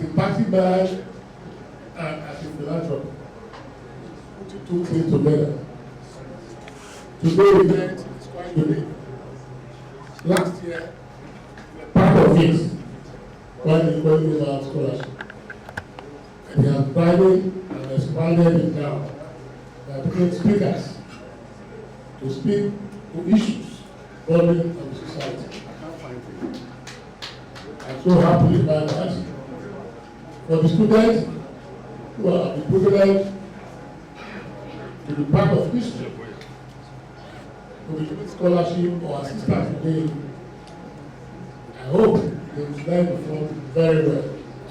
a party man and as a philanthropist. Put two things together. Today's event is quite unique. Last year, part of it, when the Edoba gave out scholarship, and they have broadened and expanded it now. They have been speakers to speak to issues burning on the society. I'm so happy about that. For the students who are privileged to be part of history, to be given scholarship or assistance today, I hope they will learn the form very well,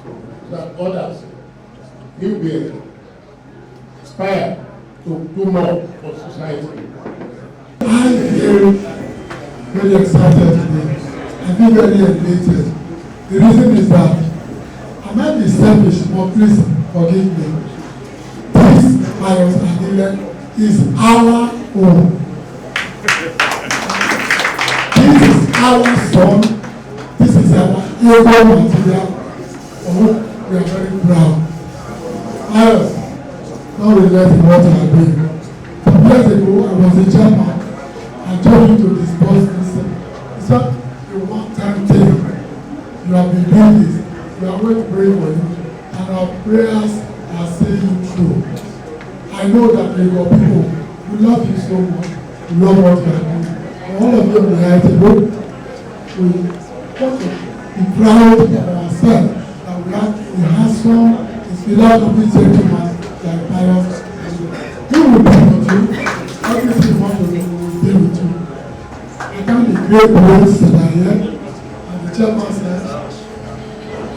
so that others will be inspired to do more for society. I feel very excited today. I feel very elated. The reason is that I might be selfish, but please forgive me. This Pius Alile is our home. This is our son. This is our able material. Oh, we are very proud. Pius, now we let him what I are doing. 2 years ago, I was a chairman. I told you to discuss this. It's not a one-time thing. You have been doing this. We are going to pray for you. And our prayers are seeing you through. I know that there are people who love you so much, who love what you are doing. And all of you on the right road, we want to be proud of ourselves that we have a handsome, philanthropy gentleman like Pius. He will be with you. Everything you want to do will be with you. I thank the great words that are here. And the chairman said,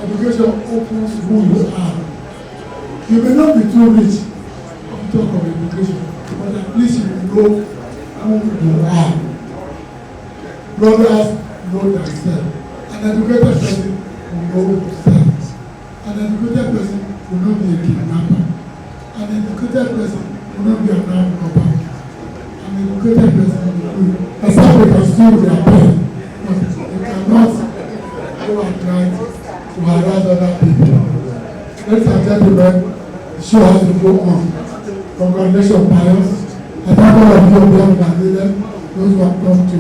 education opens who you are. You may not be too rich to talk of education, but at least you know who you are. Brothers know themselves. An educated person will know themselves. An educated person will not be a kidnapper. An educated person will not be an armed robber. An educated person will, except they can steal their pen, but they cannot go and try to harass other people. Ladies and gentlemen, the show has to go on. Congratulations, Pius. I thank all of you on behalf of Maiden, those who have come to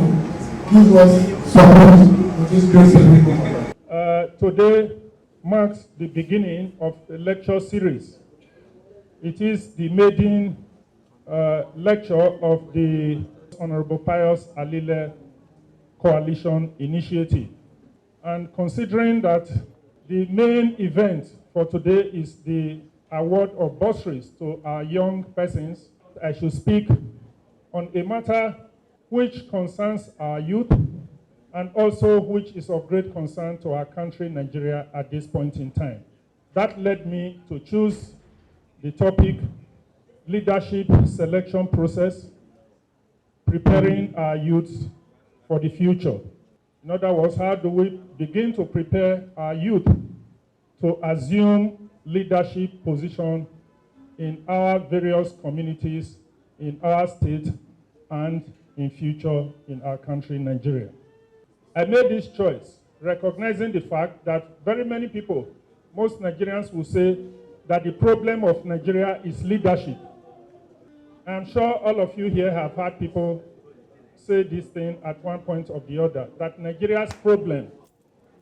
give us support for this great ceremony. Today marks the beginning of a lecture series. It is the maiden lecture of the Honorable Pius Alile Coalition Initiative. And considering that the main event for today is the award of bursaries to our young persons, I should speak on a matter which concerns our youth and also which is of great concern to our country, Nigeria, at this point in time. That led me to choose the topic, leadership selection process, preparing our youths for the future. In other words, how do we begin to prepare our youth to assume leadership position in our various communities, in our state, and in future in our country, Nigeria. I made this choice recognizing the fact that very many people, most Nigerians will say that the problem of Nigeria is leadership. I'm sure all of you here have heard people say this thing at one point or the other, that Nigeria's problem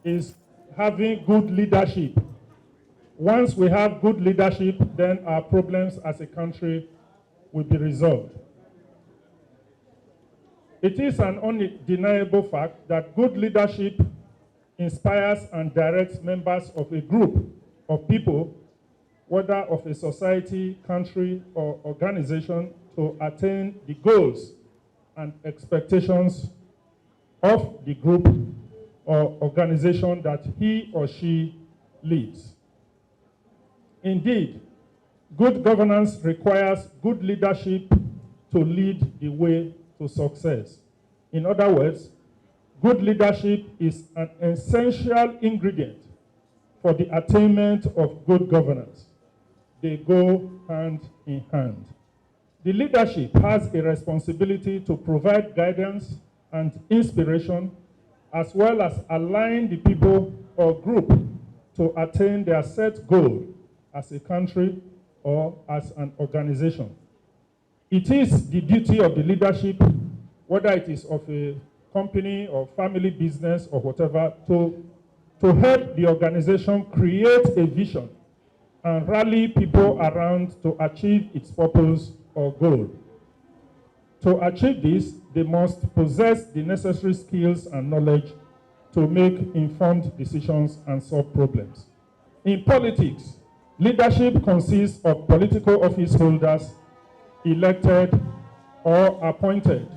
is having good leadership. Once we have good leadership, then our problems as a country will be resolved. It is an undeniable fact that good leadership inspires and directs members of a group of people, whether of a society, country, or organization, to attain the goals and expectations of the group or organization that he or she leads. Indeed, good governance requires good leadership to lead the way to success. In other words, good leadership is an essential ingredient for the attainment of good governance. They go hand in hand. The leadership has a responsibility to provide guidance and inspiration, as well as align the people or group to attain their set goal as a country or as an organization. It is the duty of the leadership, whether it is of a company or family business or whatever, to help the organization create a vision and rally people around to achieve its purpose or goal. To achieve this, they must possess the necessary skills and knowledge to make informed decisions and solve problems. In politics, leadership consists of political office holders, elected or appointed.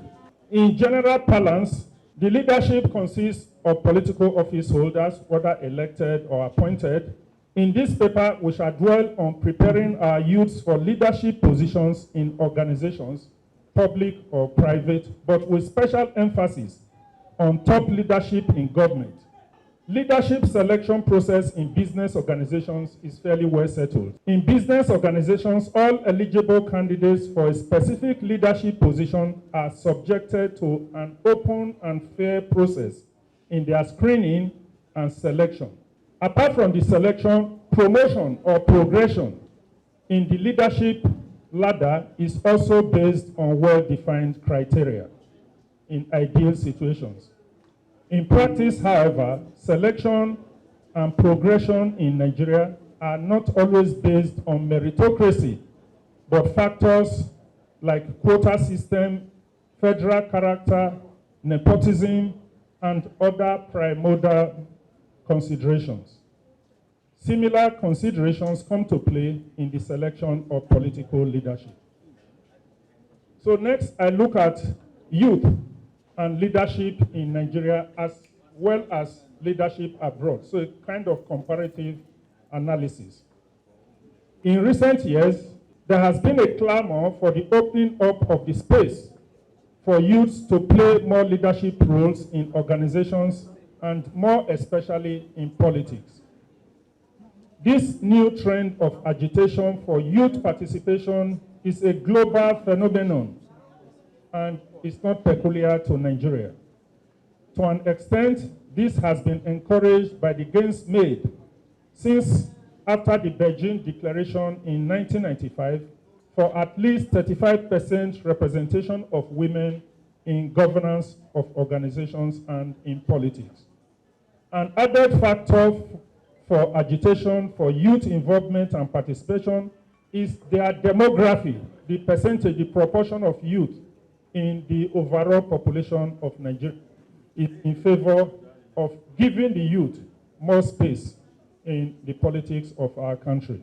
In general parlance, the leadership consists of political office holders, whether elected or appointed. In this paper, we shall dwell on preparing our youths for leadership positions in organizations, public or private, but with special emphasis on top leadership in government. Leadership selection process in business organizations is fairly well settled. In business organizations, all eligible candidates for a specific leadership position are subjected to an open and fair process in their screening and selection. Apart from the selection, promotion or progression in the leadership ladder is also based on well-defined criteria in ideal situations. In practice, however, selection and progression in Nigeria are not always based on meritocracy, but factors like quota system, federal character, nepotism, and other primordial considerations. Similar considerations come to play in the selection of political leadership. So next, I look at youth and leadership in Nigeria as well as leadership abroad. So a kind of comparative analysis. In recent years, there has been a clamor for the opening up of the space for youths to play more leadership roles in organizations and more especially in politics. This new trend of agitation for youth participation is a global phenomenon and it's not peculiar to Nigeria. To an extent, this has been encouraged by the gains made since after the Beijing Declaration in 1995 for at least 35% representation of women in governance of organizations and in politics. An added factor for agitation for youth involvement and participation is their demography, the percentage, the proportion of youth in the overall population of Nigeria is in favor of giving the youth more space in the politics of our country.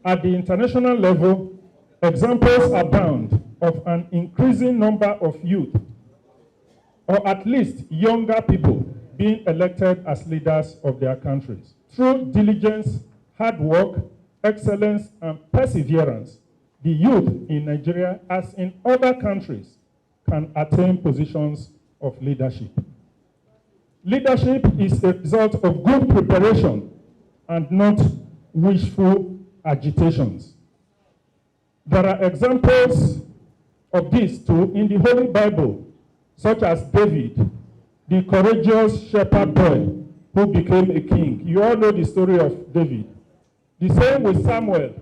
At the international level, examples abound of an increasing number of youth, or at least younger people, being elected as leaders of their countries. Through diligence, hard work, excellence, and perseverance, the youth in Nigeria, as in other countries, can attain positions of leadership. Leadership is a result of good preparation and not wishful agitations. There are examples of this too in the Holy Bible, such as David, the courageous shepherd boy who became a king. You all know the story of David. The same with Samuel.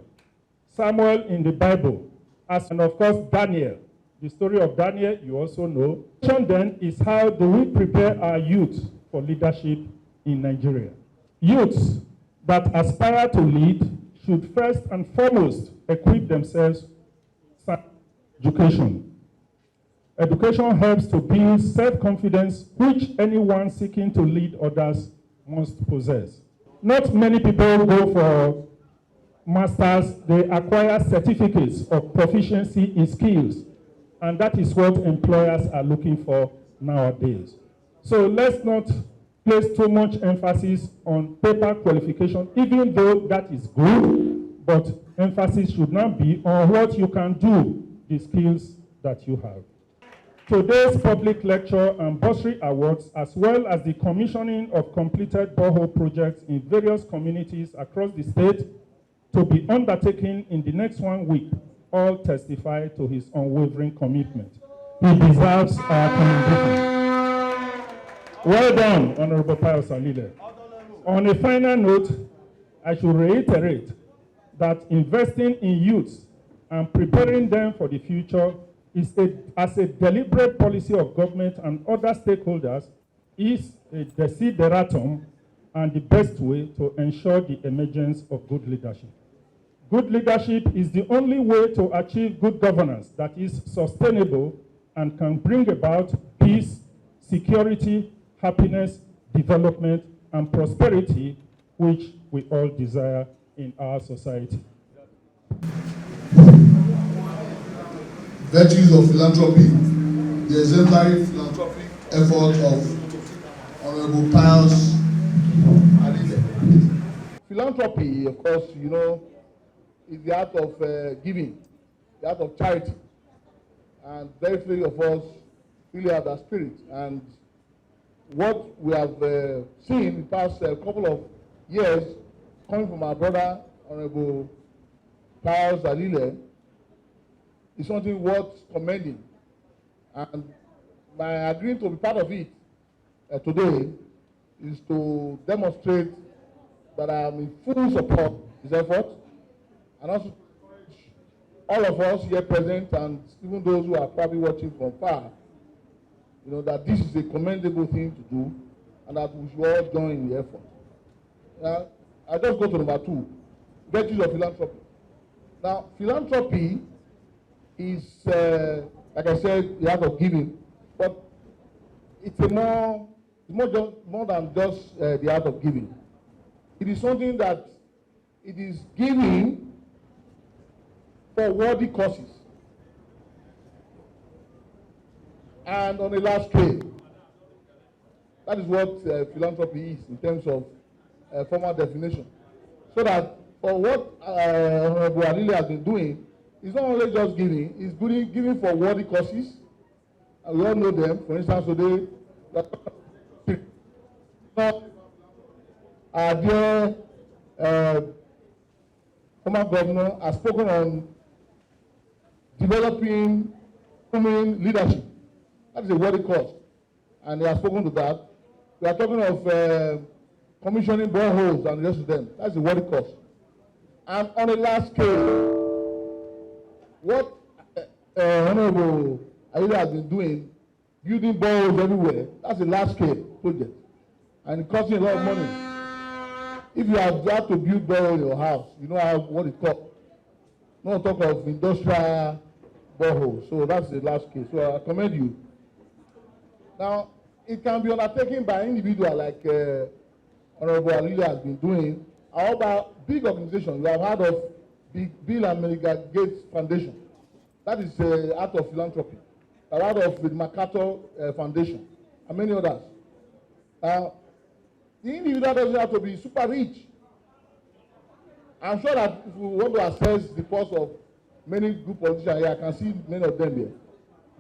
Samuel in the Bible, and of course Daniel. The story of Daniel, you also know. The question then is, how do we prepare our youth for leadership in Nigeria? Youths that aspire to lead should first and foremost equip themselves with education. Education helps to build self-confidence, which anyone seeking to lead others must possess. Not many people go for masters, they acquire certificates of proficiency in skills. And that is what employers are looking for nowadays. So let's not place too much emphasis on paper qualification, even though that is good, but emphasis should not be on what you can do, the skills that you have. Today's public lecture and bursary awards, as well as the commissioning of completed borehole projects in various communities across the state to be undertaken in the next 1 week, all testify to his unwavering commitment. He deserves our commendation. Well done, Honorable Pius Alile. On a final note, I should reiterate that investing in youths and preparing them for the future is as a deliberate policy of government and other stakeholders is a desideratum and the best way to ensure the emergence of good leadership. Good leadership is the only way to achieve good governance that is sustainable and can bring about peace, security, happiness, development, and prosperity, which we all desire in our society. Virtues of philanthropy, the exemplary philanthropic effort of Honorable Pius Alile. Philanthropy, of course, you know, is the art of giving, the art of charity. And very few of us really have that spirit. And what we have seen in the past couple of years, coming from our brother, Honorable Pius Alile, is something worth commending. And my agreeing to be part of it today is to demonstrate that I am in full support of his effort, and also all of us here present, and even those who are probably watching from far, you know, that this is a commendable thing to do, and that we should all join in the effort. Now, I just go to number 2, virtues of philanthropy. Now, philanthropy is, like I said, the art of giving, but it's more than just the art of giving. It is something that it is giving for worthy causes and on a large scale. That is what philanthropy is in terms of formal definition. So that for what Honorable Alile has been doing, it's not only just giving, it's giving for worthy causes. And we all know them. For instance, today, our dear former governor has spoken on developing human leadership. That is a worthy cause, and they have spoken to that. We are talking of commissioning boreholes and the rest of them. That's a worthy cause. And on a large scale, what Honorable Alile has been doing, building boreholes everywhere, that's a large scale project, and it costs you a lot of money. If you have got to build borehole in your house, you know what it costs. Not talk of industrial borehole. So that's the last case. So I commend you. Now, it can be undertaken by an individual like Honorable Alile has been doing, or by big organizations. We have heard of Bill and Melinda Gates Foundation. That is the art of philanthropy. We have heard of the MacArthur Foundation, and many others. Now, the individual doesn't have to be super rich. I'm sure that if we want to assess the cost of many good politicians here, I can see many of them here.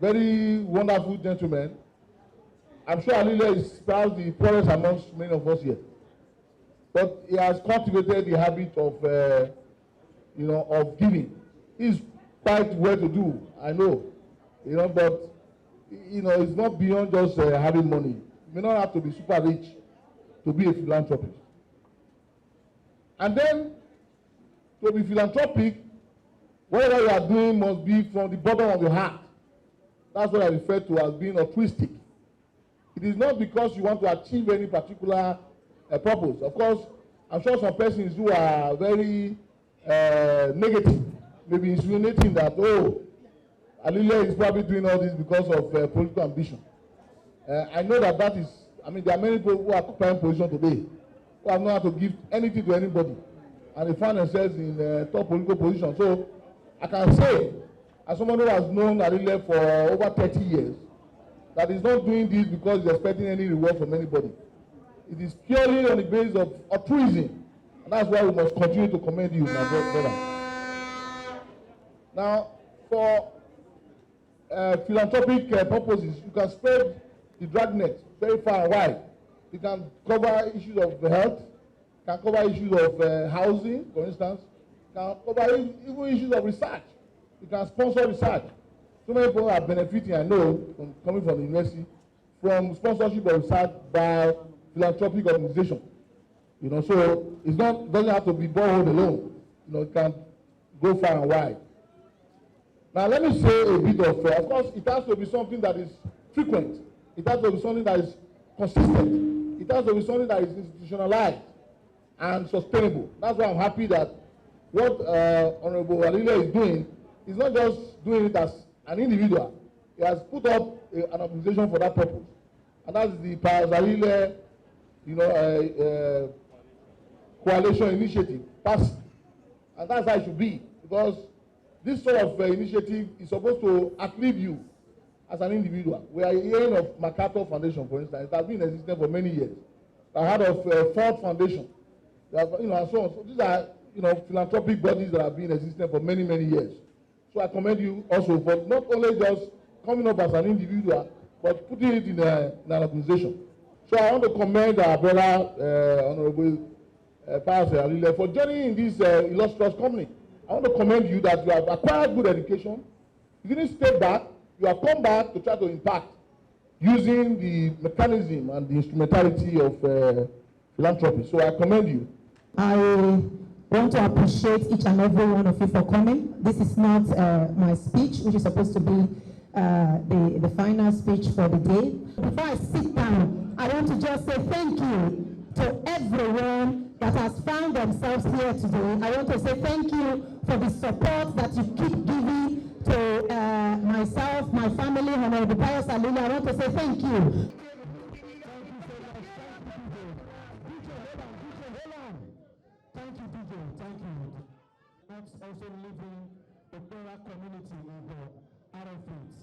Very wonderful gentlemen. I'm sure Alile is perhaps the poorest amongst many of us here. But he has cultivated the habit of, of giving. He's quite well to do, I know. But, it's not beyond just having money. You may not have to be super rich to be a philanthropist. And then, to be philanthropic, whatever you are doing must be from the bottom of your heart. That's what I refer to as being altruistic. It is not because you want to achieve any particular purpose. Of course, I'm sure some persons who are very negative may be insinuating that, Alile is probably doing all this because of political ambition. I know that is, there are many people who are occupying position today who have not had to give anything to anybody, and they find themselves in top political position. So I can say, as someone who has known Alile for over 30 years, that he's not doing this because he's expecting any reward from anybody. It is purely on the basis of altruism, and that's why we must continue to commend you, my brother. Now, for philanthropic purposes, you can spread the dragnet very far and wide. You can cover issues of health, can cover issues of housing, for instance, can cover even issues of research. You can sponsor research. So many people are benefiting, I know, from coming from the university, from sponsorship of research by philanthropic organizations. You know, so it doesn't have to be borehole alone. You know, it can go far and wide. Now, let me say a bit of course, it has to be something that is frequent. It has to be something that is consistent. It has to be something that is institutionalized and sustainable. That's why I'm happy that what Honorable Alile is doing is not just doing it as an individual. He has put up an organization for that purpose. And that's the Pius Alile, you know, coalition initiative, PASI. And that's how it should be, because this sort of initiative is supposed to uplift you as an individual. We are hearing of MacArthur Foundation, for instance. It has been existing for many years. I heard of Ford Foundation. You know, and so on. So these are, you know, philanthropic bodies that have been existing for many, many years. So I commend you also for not only just coming up as an individual, but putting it in an organization. So I want to commend our brother, Honorable Pius Alile, for joining in this illustrious company. I want to commend you that you have acquired good education. You didn't stay back. You have come back to try to impact using the mechanism and the instrumentality of philanthropy. So I commend you. I want to appreciate each and every one of you for coming. This is not my speech, which is supposed to be the final speech for the day. Before I sit down, I want to just say thank you to everyone that has found themselves here today. I want to say thank you for the support that you keep giving to myself, my family, Honorable Pius Alile. I want to say thank you. Thank you, DJ. Thank you. That's also leaving the Quora community in the RFPs.